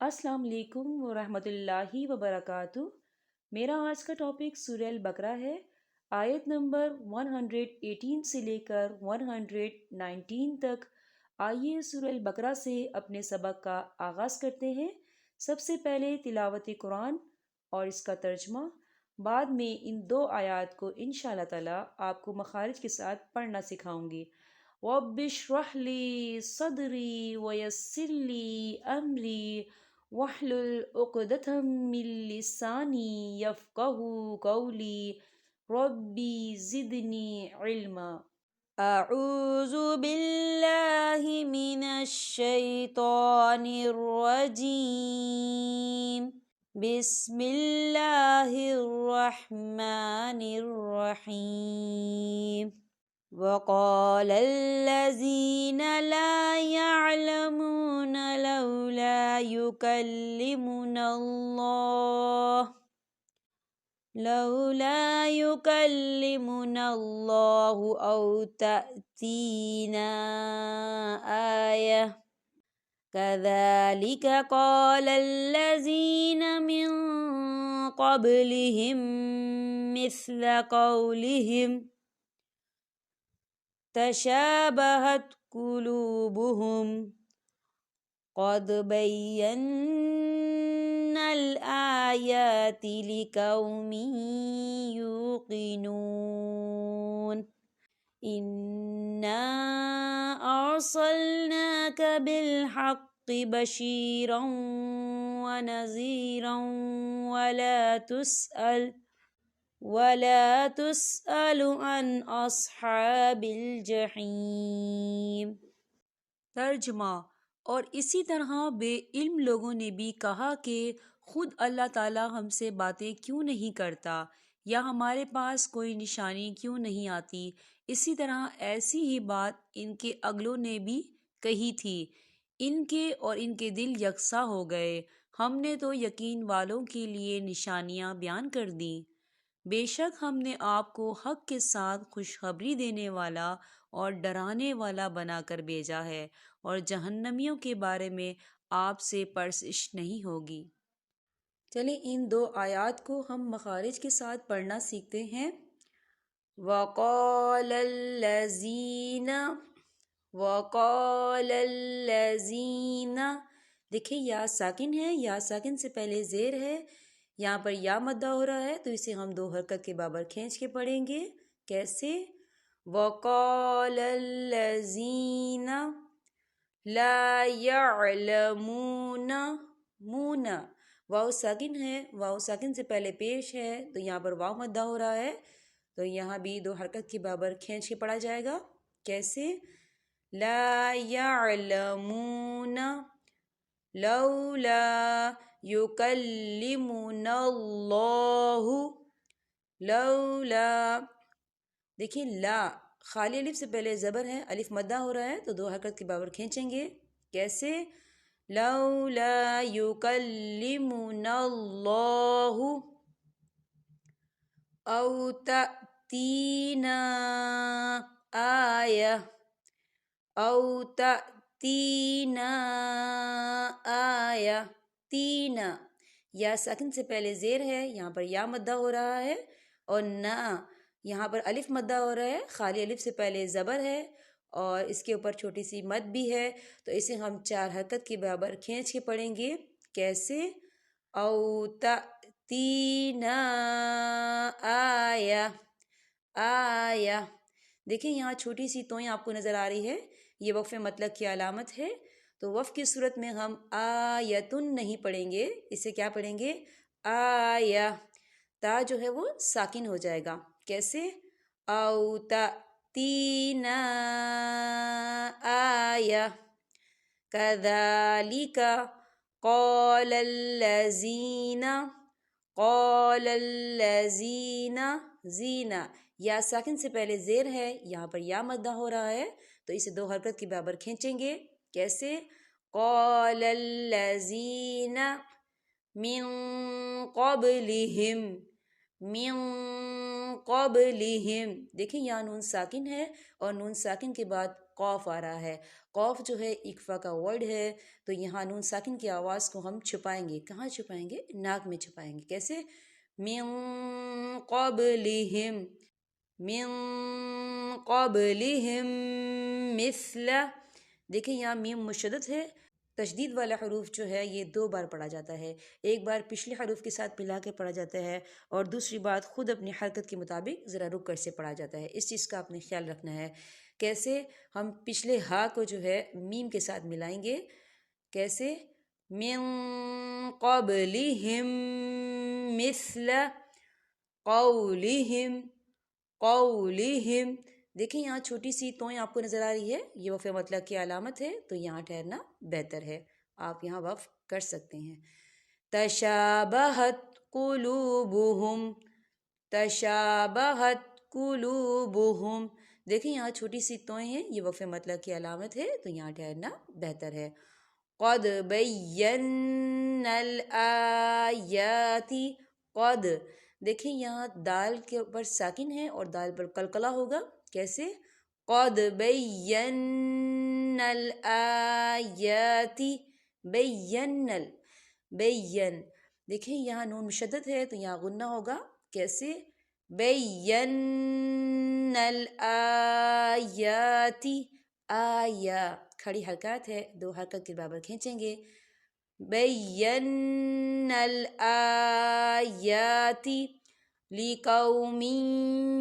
السلام علیکم ورحمۃ اللہ وبرکاتہ۔ میرا آج کا ٹاپک سورہ البقرہ ہے۔ آیت نمبر 118 سے لے کر 119 تک۔ آئیے سورہ البقرہ سے اپنے سبق کا آغاز کرتے ہیں۔ سب سے پہلے تلاوت قرآن اور اس کا ترجمہ، بعد میں ان دو آیات کو انشاءاللہ تعالی آپ کو مخارج کے ساتھ پڑھنا سکھاؤں گی۔ رب اشرح لی صدری ویسر لی امری واحلل عقدۃ من لسانی یفقہوا قولی ربی زدنی علما۔ اعوذ باللہ من الشیطان الرجیم، بسم اللہ الرحمن الرحیم۔ وقال الذين لا يعلمون لولا يكلمنا الله أو تأتينا آية كذلك قال الذين من قبلهم مثل قولهم تشابهت قلوبهم قد بينا الآيات لقوم يوقنون إنا أرسلناك بالحق بشيرا ونذيرا ولا تسأل عن أصحاب الجحیم۔ ترجمہ، اور اسی طرح بے علم لوگوں نے بھی کہا کہ خود اللہ تعالیٰ ہم سے باتیں کیوں نہیں کرتا، یا ہمارے پاس کوئی نشانی کیوں نہیں آتی۔ اسی طرح ایسی ہی بات ان کے اگلوں نے بھی کہی تھی، ان کے اور ان کے دل یکساں ہو گئے۔ ہم نے تو یقین والوں کے لیے نشانیاں بیان کر دیں۔ بے شک ہم نے آپ کو حق کے ساتھ خوشخبری دینے والا اور ڈرانے والا بنا کر بھیجا ہے، اور جہنمیوں کے بارے میں آپ سے پرسش نہیں ہوگی۔ چلیں ان دو آیات کو ہم مخارج کے ساتھ پڑھنا سیکھتے ہیں۔ وقال الذین، دیکھیں یا ساکن ہے، یا ساکن سے پہلے زیر ہے، یہاں پر یا مدہ ہو رہا ہے تو اسے ہم دو حرکت کے برابر کھینچ کے پڑھیں گے۔ کیسے؟ وقال الذین لا يعلمون، مون، واو ساکن ہے، واو ساکن سے پہلے پیش ہے تو یہاں پر واو مدہ ہو رہا ہے، تو یہاں بھی دو حرکت کے برابر کھینچ کے پڑھا جائے گا۔ کیسے؟ لا يعلمون لولا يكلمنا اللہ، لولا، دیکھیں لا خالی الف سے پہلے زبر ہے، الف مدہ ہو رہا ہے تو دو حرکت کے برابر کھینچیں گے۔ کیسے؟ لولا يكلمنا اللہ او تأتینا آیہ، او تأتینا آیہ، تینا، یا ساکن سے پہلے زیر ہے، یہاں پر یا مدہ ہو رہا ہے، اور نا یہاں پر الف مدہ ہو رہا ہے، خالی الف سے پہلے زبر ہے اور اس کے اوپر چھوٹی سی مد بھی ہے، تو اسے ہم چار حرکت کے برابر کھینچ کے پڑھیں گے۔ کیسے؟ او تأتینا آیہ، آیہ، دیکھیں یہاں چھوٹی سی توئیں آپ کو نظر آ رہی ہے، یہ وقف مطلق کی علامت ہے، تو وقف کی صورت میں ہم آیتن نہیں پڑھیں گے، اسے کیا پڑھیں گے؟ آیہ، تا جو ہے وہ ساکن ہو جائے گا۔ کیسے؟ او تأتینا آیہ کذالک قال الذین زینا، یا ساکن سے پہلے زیر ہے، یہاں پر یا مدہ ہو رہا ہے تو اسے دو حرکت کے برابر کھینچیں گے۔ کیسے؟ قال الذین من قبلہم، من قبلہم، دیکھیں یہاں نون ساکن ہے اور نون ساکن کے بعد قوف آ رہا ہے. قوف جو ہے اکفا کا ورڈ ہے، تو یہاں نون ساکن کی آواز کو ہم چھپائیں گے. کہاں چھپائیں گے؟ ناک میں چھپائیں گے. کیسے؟ من قبلہم، من قبلہم مثل. دیکھیں یہاں میم مشدد ہے. تشدید والا حروف جو ہے یہ 2 بار پڑھا جاتا ہے. ایک بار پچھلے حروف کے ساتھ ملا کے پڑھا جاتا ہے اور دوسری بات خود اپنی حرکت کے مطابق ذرا رک کر سے پڑھا جاتا ہے. اس چیز کا آپ نے خیال رکھنا ہے. کیسے؟ ہم پچھلے ہا کو جو ہے میم کے ساتھ ملائیں گے. کیسے؟ من قبلہم مثل قولہم، قولہم. دیکھیں یہاں چھوٹی سی توئیں آپ کو نظر آ رہی ہے، یہ وقف مطلق کی علامت ہے، تو یہاں ٹھہرنا بہتر ہے. آپ یہاں وقف کر سکتے ہیں. تشابہت قلوبہم، تشابہت قلوبہم. دیکھیں یہاں چھوٹی سی توئیں ہیں، یہ وقف مطلق کی علامت ہے، تو یہاں ٹھہرنا بہتر ہے. قد بینا الآیات، قد. دیکھیں یہاں دال کے اوپر ساکن ہے اور دال پر قلقلہ ہوگا. کیسے؟ قد بینا الآیات، بین، بین. دیکھیں یہاں نون مشدد ہے تو یہاں غنہ ہوگا. کیسے؟ بینا الآیات، آیا. کھڑی حرکات ہے، 2 حرکت کے برابر کھینچیں گے. بینا الآیات لقوم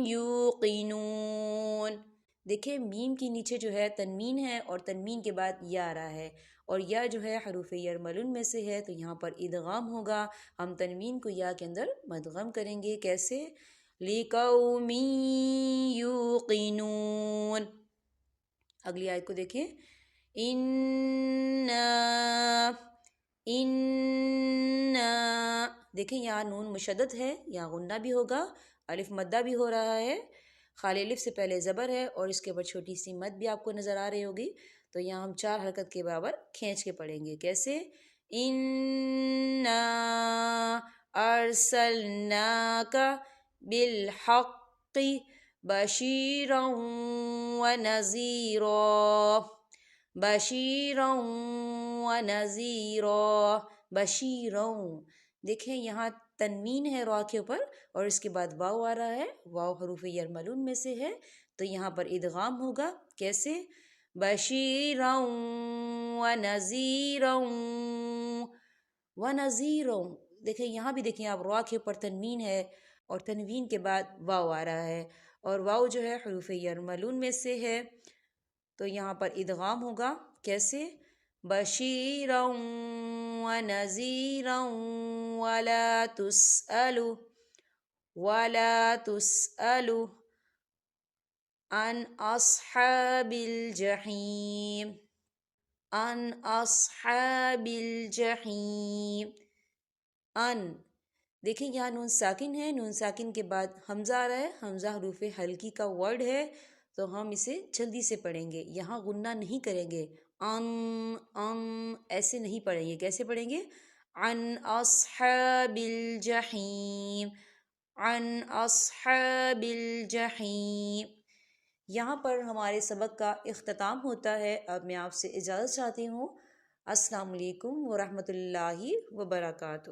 یوقنون. دیکھیں میم کی نیچے جو ہے تنوین ہے اور تنوین کے بعد یا آ رہا ہے، اور یا جو ہے حروف یرملون میں سے ہے، تو یہاں پر ادغام ہوگا. ہم تنوین کو یا کے اندر مدغم کریں گے. کیسے؟ لقوم یوقنون. اگلی آیت کو دیکھیں. اِنَّا، اِنَّا. دیکھیں یہاں نون مشدد ہے، یہاں غنہ بھی ہوگا، الف مدہ بھی ہو رہا ہے. خالی الف سے پہلے زبر ہے اور اس کے اوپر چھوٹی سی مد بھی آپ کو نظر آ رہی ہوگی، تو یہاں ہم 4 حرکت کے برابر کھینچ کے پڑھیں گے. کیسے؟ اِنَّا أَرْسَلْنَاكَ بِالْحَقِّ بَشِيرًا وَنَذِيرًا، بَشِيرًا وَنَذِيرًا، بَشِيرًا. دیکھیں یہاں تنوین ہے را کے اوپر اور اس کے بعد واو آ رہا ہے. واو حروف یرملون میں سے ہے، تو یہاں پر ادغام ہوگا. کیسے؟ بَشِيرًا وَنَذِيرًا، وَنَذِيرًا. دیکھیں یہاں بھی دیکھیں آپ را کے اوپر تنوین ہے اور تنوین کے بعد واو آ رہا ہے، اور واو جو ہے حروف یرملون میں سے ہے، تو یہاں پر ادغام ہوگا. کیسے؟ بَشِيرًا وَنَذِيرًا وَلَا تُسْأَلُ، وَلَا تُسْأَلُ عَنْ أَصْحَابِ الْجَحِيمِ، عَنْ أَصْحَابِ الْجَحِيمِ. ان. دیکھیں یہاں نون ساکن ہے، نون ساکن کے بعد حمزہ آ رہا ہے. حمزہ حروف حلقی کا ورڈ ہے، تو ہم اسے جلدی سے پڑھیں گے. یہاں غنہ نہیں کریں گے، ایسے نہیں پڑھیں گے. کیسے پڑھیں گے؟ عن اصحاب الجحیم، عن اصحاب الجحیم. یہاں پر ہمارے سبق کا اختتام ہوتا ہے. اب میں آپ سے اجازت چاہتی ہوں. السلام علیکم ورحمۃ اللہ وبرکاتہ.